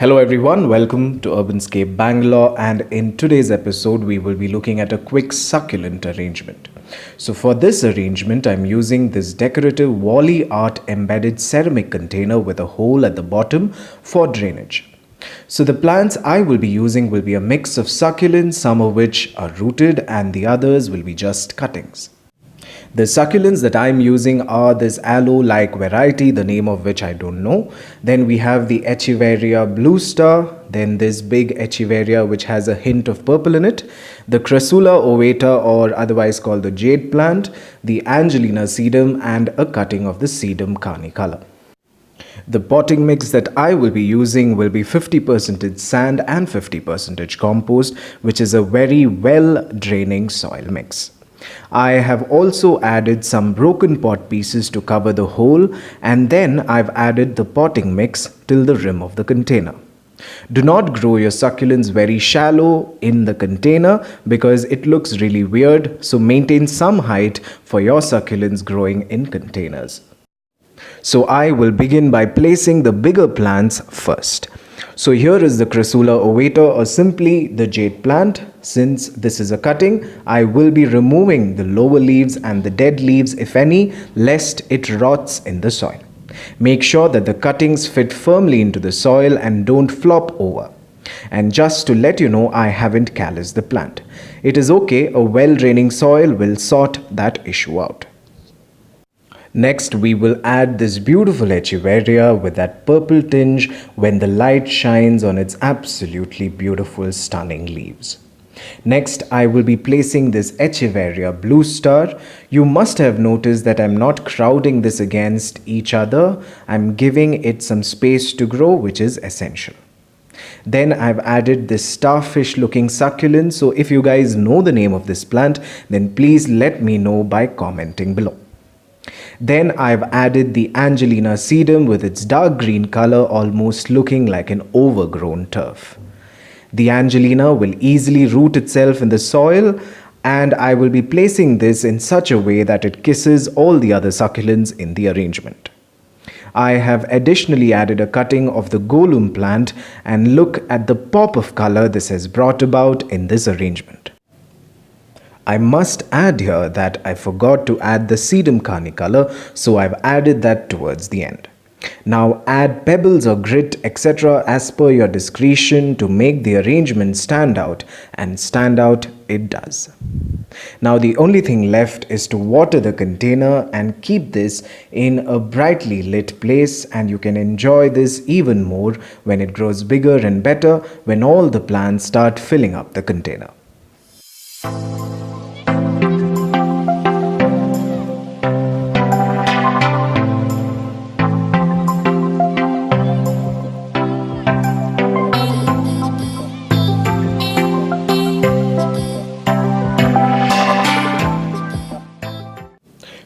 Hello everyone, welcome to Urbanscape Bangalore, and in today's episode we will be looking at a quick succulent arrangement. So for this arrangement I'm using this decorative Wally art embedded ceramic container with a hole at the bottom for drainage. So the plants I will be using will be a mix of succulents, some of which are rooted and the others will be just cuttings. The succulents that I'm using are this aloe-like variety, the name of which I don't know. Then we have the Echeveria Blue Star, then this big Echeveria which has a hint of purple in it, the Crassula ovata or otherwise called the jade plant, the Angelina sedum and a cutting of the sedum carnicolor. The potting mix that I will be using will be 50% sand and 50% compost, which is a very well draining soil mix. I have also added some broken pot pieces to cover the hole, and then I've added the potting mix till the rim of the container. Do not grow your succulents very shallow in the container because it looks really weird, so maintain some height for your succulents growing in containers. So I will begin by placing the bigger plants first. So here is the Crassula ovata or simply the jade plant. Since this is a cutting, I will be removing the lower leaves and the dead leaves if any, lest it rots in the soil. Make sure that the cuttings fit firmly into the soil and don't flop over. And just to let you know, I haven't calloused the plant. It is okay, a well-draining soil will sort that issue out. Next, we will add this beautiful Echeveria with that purple tinge when the light shines on its absolutely beautiful, stunning leaves. Next, I will be placing this Echeveria Blue Star. You must have noticed that I'm not crowding this against each other. I'm giving it some space to grow, which is essential. Then I've added this starfish looking succulent. So if you guys know the name of this plant, then please let me know by commenting below. Then I've added the Angelina sedum with its dark green color, almost looking like an overgrown turf. The Angelina will easily root itself in the soil, and I will be placing this in such a way that it kisses all the other succulents in the arrangement. I have additionally added a cutting of the golum plant, and look at the pop of color this has brought about in this arrangement. I must add here that I forgot to add the sedum carnicolor, so I've added that towards the end. Now add pebbles or grit etc. as per your discretion to make the arrangement stand out, and stand out it does. Now the only thing left is to water the container and keep this in a brightly lit place, and you can enjoy this even more when it grows bigger and better when all the plants start filling up the container.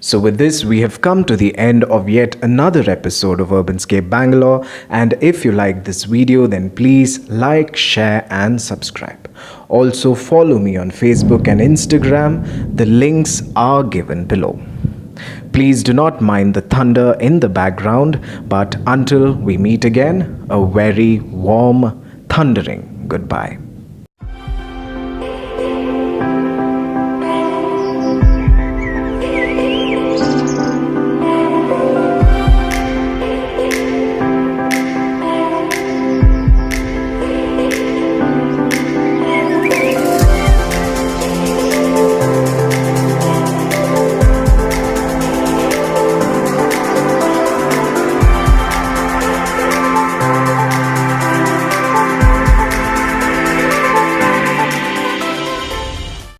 So with this, we have come to the end of yet another episode of Urbanscape Bangalore, and if you like this video, then please like, share and subscribe. Also follow me on Facebook and Instagram. The links are given below. Please do not mind the thunder in the background, but until we meet again, a very warm, thundering goodbye.